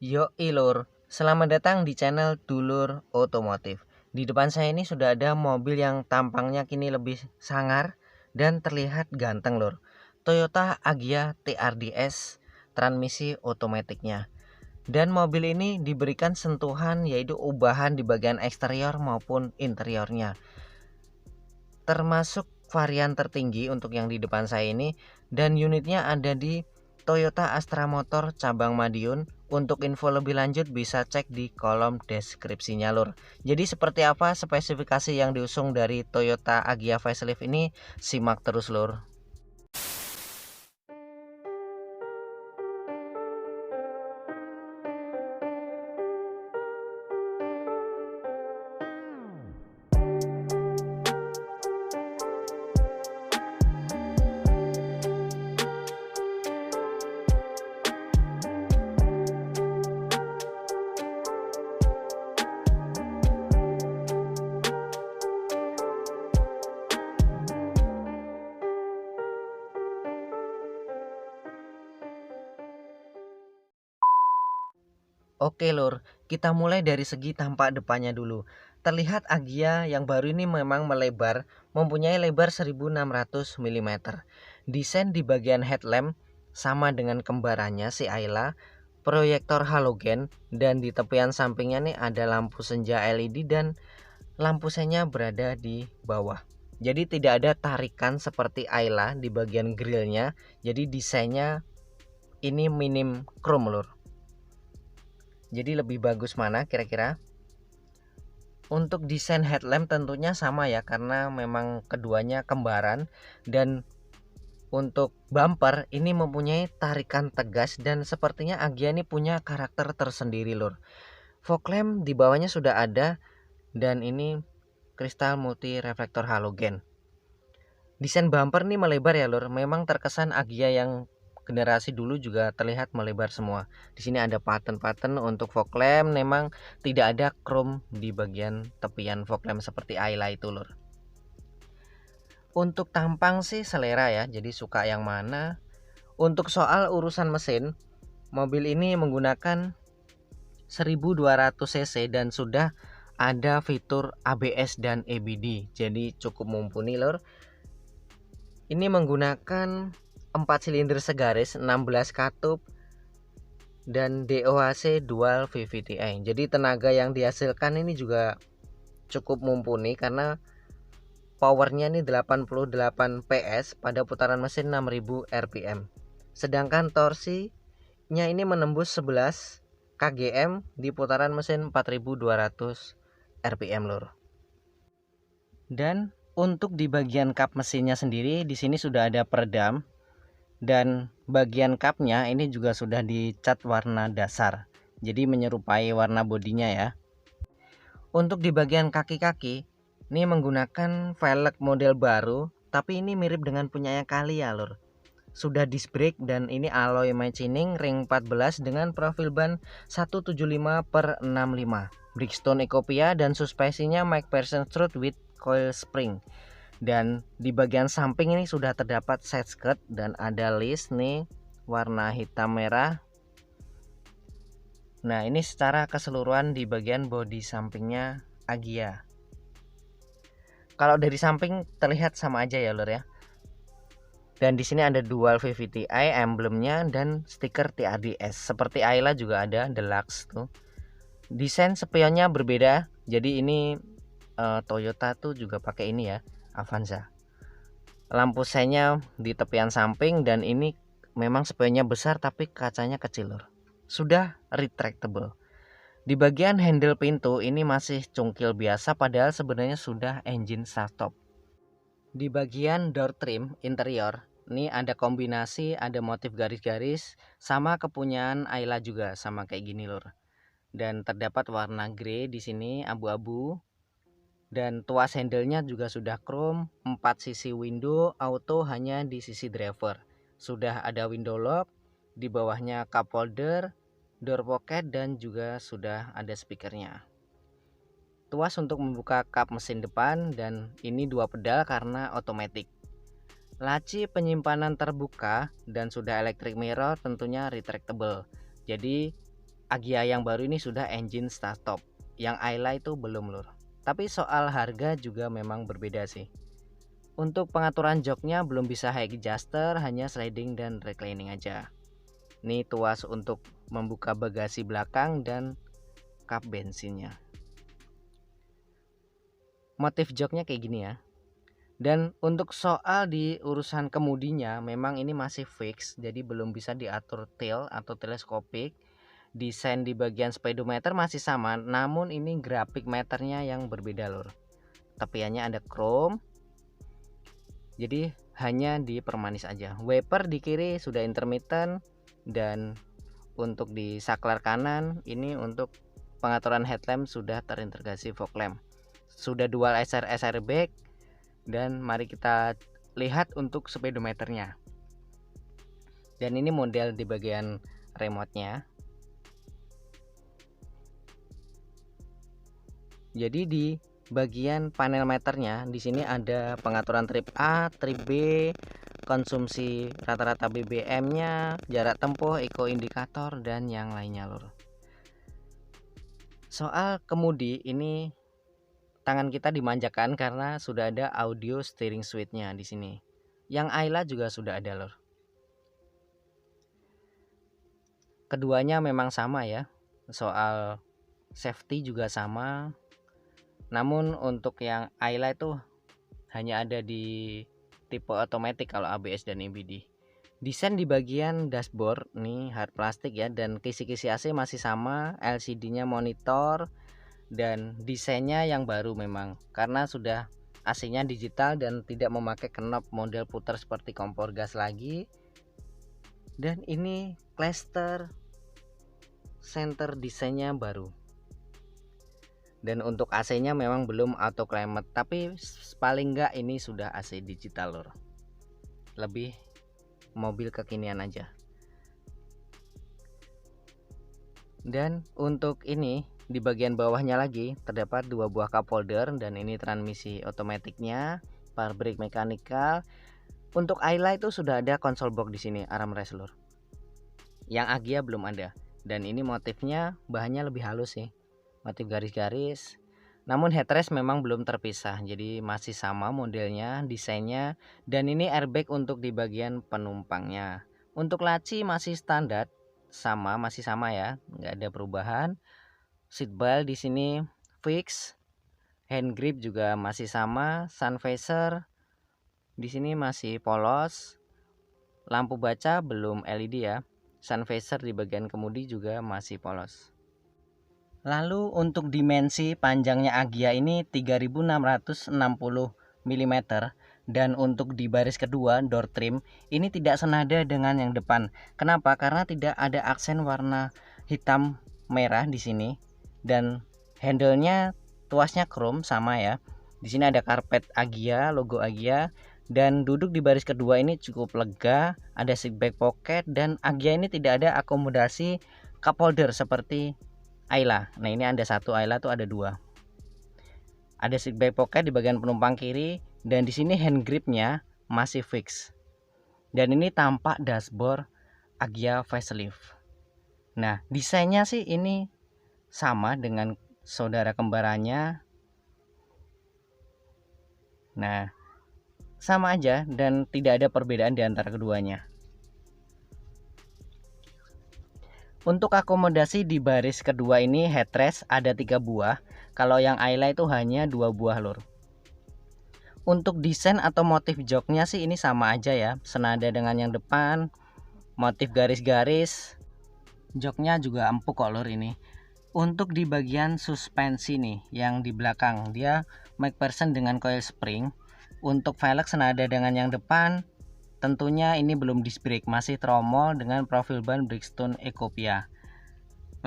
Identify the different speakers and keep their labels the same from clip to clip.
Speaker 1: Yoi lur, selamat datang di channel Dulur Otomotif. Di depan saya ini sudah ada mobil yang tampangnya kini lebih sangar dan terlihat ganteng lur. Toyota Agya TRDS transmisi otomatiknya. Dan mobil ini diberikan sentuhan yaitu ubahan di bagian eksterior maupun interiornya. Termasuk varian tertinggi untuk yang di depan saya ini, dan unitnya ada di Toyota Astra Motor cabang Madiun. Untuk info lebih lanjut bisa cek di kolom deskripsinya lur. Jadi seperti apa spesifikasi yang diusung dari Toyota Agya facelift ini, simak terus lur. Oke lur, kita mulai dari segi tampak depannya dulu. Terlihat Agya yang baru ini memang melebar, mempunyai lebar 1600 mm. Desain di bagian headlamp sama dengan kembarannya si Ayla, proyektor halogen, dan di tepian sampingnya nih ada lampu senja LED dan lampu senya berada di bawah. Jadi tidak ada tarikan seperti Ayla di bagian grillnya. Jadi desainnya ini minim chrome lur. Jadi lebih bagus mana kira-kira? Untuk desain headlamp tentunya sama ya, karena memang keduanya kembaran. Dan untuk bumper ini mempunyai tarikan tegas dan sepertinya Agya ini punya karakter tersendiri lur. Fog lamp di bawahnya sudah ada dan ini kristal multi reflektor halogen. Desain bumper nih melebar ya lur. Memang terkesan Agya yang generasi dulu juga terlihat melebar semua. Di sini ada pattern-pattern untuk fog lamp, memang tidak ada chrome di bagian tepian fog lamp seperti Ayla itu lur. Untuk tampang sih selera ya, jadi suka yang mana. Untuk soal urusan mesin, mobil ini menggunakan 1200 cc dan sudah ada fitur ABS dan EBD, jadi cukup mumpuni lur. Ini menggunakan 4 silinder segaris 16 katup dan DOHC dual VVTi. Jadi tenaga yang dihasilkan ini juga cukup mumpuni karena powernya ini 88 PS pada putaran mesin 6000 rpm. Sedangkan torsinya ini menembus 11 kgm di putaran mesin 4200 rpm lur. Dan untuk di bagian kap mesinnya sendiri di sini sudah ada peredam. Dan bagian kapnya ini juga sudah dicat warna dasar, jadi menyerupai warna bodinya ya. Untuk di bagian kaki-kaki ini menggunakan velg model baru, tapi ini mirip dengan punyanya Kali ya lur. Sudah disc brake dan ini alloy machining ring 14 dengan profil ban 175/65, Bridgestone Ecopia, dan suspensinya MacPherson strut with coil spring. Dan di bagian samping ini sudah terdapat side skirt dan ada list nih warna hitam merah. Nah ini secara keseluruhan di bagian bodi sampingnya Agya. Kalau dari samping terlihat sama aja ya lur ya. Dan di sini ada dual VVTi emblemnya dan stiker TRDS. Seperti Ayla juga ada deluxe tuh. Desain spionnya berbeda. Jadi ini Toyota tuh juga pakai ini ya, Avanza. Lampu senya di tepian samping dan ini memang spionnya besar tapi kacanya kecil lur. Sudah retractable. Di bagian handle pintu ini masih cungkil biasa padahal sebenarnya sudah engine start stop. Di bagian door trim interior ini ada kombinasi, ada motif garis-garis sama kepunyaan Ayla juga sama kayak gini lur. Dan terdapat warna grey di sini abu-abu. Dan tuas handle-nya juga sudah chrome, 4 sisi window auto hanya di sisi driver. Sudah ada window lock, di bawahnya cup holder, door pocket, dan juga sudah ada speakernya. Tuas untuk membuka kap mesin depan dan ini 2 pedal karena otomatis. Laci penyimpanan terbuka dan sudah electric mirror tentunya retractable. Jadi Agya yang baru ini sudah engine start stop, yang Ayla itu belum lur. Tapi soal harga juga memang berbeda sih. Untuk pengaturan joknya belum bisa high adjuster, hanya sliding dan reclining aja. Ini tuas untuk membuka bagasi belakang dan kap bensinnya. Motif joknya kayak gini ya. Dan untuk soal di urusan kemudinya memang ini masih fix, jadi belum bisa diatur tilt atau teleskopik. Desain di bagian speedometer masih sama, namun ini grafik meternya yang berbeda lur. Tepiannya ada chrome, jadi hanya dipermanis aja. Wiper di kiri sudah intermittent, dan untuk di saklar kanan ini untuk pengaturan headlamp sudah terintegrasi fog lamp. Sudah dual SR airbag, dan mari kita lihat untuk speedometernya. Dan ini model di bagian remote-nya. Jadi di bagian panel meternya di sini ada pengaturan trip A, trip B, konsumsi rata-rata BBM-nya, jarak tempuh, eco indikator, dan yang lainnya lur. Soal kemudi ini tangan kita dimanjakan karena sudah ada audio steering suite-nya di sini. Yang Ayla juga sudah ada lur. Keduanya memang sama ya. Soal safety juga sama. Namun untuk yang Ayla itu hanya ada di tipe otomatis kalau ABS dan EBD. Desain di bagian dashboard nih hard plastik ya, dan kisi-kisi AC masih sama, LCD-nya monitor, dan desainnya yang baru memang karena sudah AC-nya digital dan tidak memakai knob model putar seperti kompor gas lagi. Dan ini cluster center desainnya baru. Dan untuk AC-nya memang belum auto climate, tapi paling enggak ini sudah AC digital lor. Lebih mobil kekinian aja. Dan untuk ini di bagian bawahnya lagi terdapat dua buah cup holder, dan ini transmisi otomatiknya, power brake mechanical. Untuk Ayla itu sudah ada konsol box di sini, armrest lor. Yang Agya belum ada. Dan ini motifnya bahannya lebih halus sih. Motif garis-garis, namun headrest memang belum terpisah, jadi masih sama modelnya, desainnya, dan ini airbag untuk di bagian penumpangnya. Untuk laci masih standar, masih sama ya, nggak ada perubahan. Seatbelt di sini fix, hand grip juga masih sama, sun visor di sini masih polos, lampu baca belum LED ya, sun visor di bagian kemudi juga masih polos. Lalu untuk dimensi panjangnya Agya ini 3660 mm, dan untuk di baris kedua door trim ini tidak senada dengan yang depan. Kenapa? Karena tidak ada aksen warna hitam merah di sini, dan handle-nya tuasnya chrome sama ya. Di sini ada karpet Agya, logo Agya, dan duduk di baris kedua ini cukup lega, ada seat back pocket, dan Agya ini tidak ada akomodasi cup holder seperti Ayla. Nah ini ada satu, Ayla tuh ada dua. Ada seat back pocket di bagian penumpang kiri, dan di sini hand gripnya masih fix. Dan ini tampak dashboard Agya facelift. Nah desainnya sih ini sama dengan saudara kembarannya. Nah sama aja dan tidak ada perbedaan di antara keduanya. Untuk akomodasi di baris kedua ini headrest ada 3 buah. Kalau yang Ayla itu hanya 2 buah lur. Untuk desain atau motif joknya sih ini sama aja ya, senada dengan yang depan. Motif garis-garis, joknya juga empuk kok lur ini. Untuk di bagian suspensi nih, yang di belakang dia McPherson dengan coil spring. Untuk velg senada dengan yang depan. Tentunya ini belum disc brake, masih tromol dengan profil ban Bridgestone Ecopia.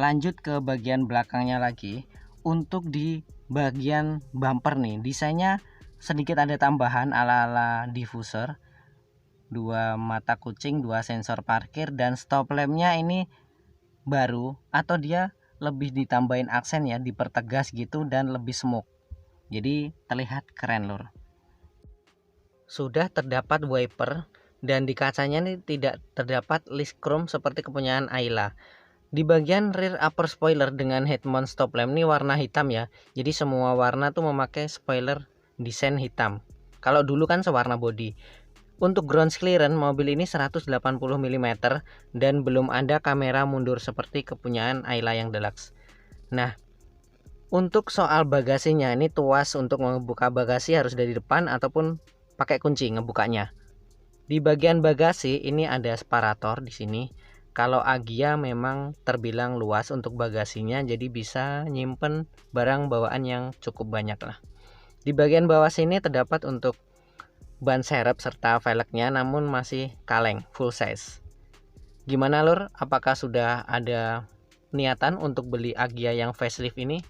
Speaker 1: Lanjut ke bagian belakangnya lagi. Untuk di bagian bumper nih, desainnya sedikit ada tambahan ala-ala diffuser, 2 mata kucing, 2 sensor parkir, dan stop lampnya ini baru, atau dia lebih ditambahin aksen ya, dipertegas gitu dan lebih smoke. Jadi terlihat keren lur. Sudah terdapat wiper, dan di kacanya ini tidak terdapat list chrome seperti kepunyaan Ayla. Di bagian rear upper spoiler dengan head mount stop lamp ini warna hitam ya. Jadi semua warna tuh memakai spoiler desain hitam. Kalau dulu kan sewarna body. Untuk ground clearance mobil ini 180 mm dan belum ada kamera mundur seperti kepunyaan Ayla yang deluxe. Nah, untuk soal bagasinya ini tuas untuk membuka bagasi harus dari depan ataupun pakai kunci ngebukanya. Di bagian bagasi ini ada separator di sini. Kalau Agya memang terbilang luas untuk bagasinya, jadi bisa nyimpen barang bawaan yang cukup banyak lah. Di bagian bawah sini terdapat untuk ban serep serta velgnya, namun masih kaleng full size. Gimana lur? Apakah sudah ada niatan untuk beli Agya yang facelift ini?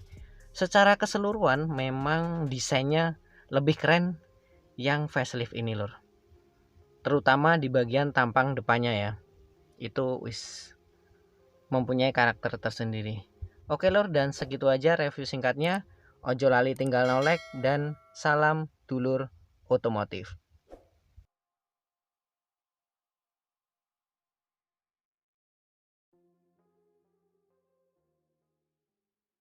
Speaker 1: Secara keseluruhan memang desainnya lebih keren yang facelift ini lur. Terutama di bagian tampang depannya ya. Itu mempunyai karakter tersendiri. Oke lur, dan segitu aja review singkatnya. Ojo lali tinggal no like dan salam dulur otomotif.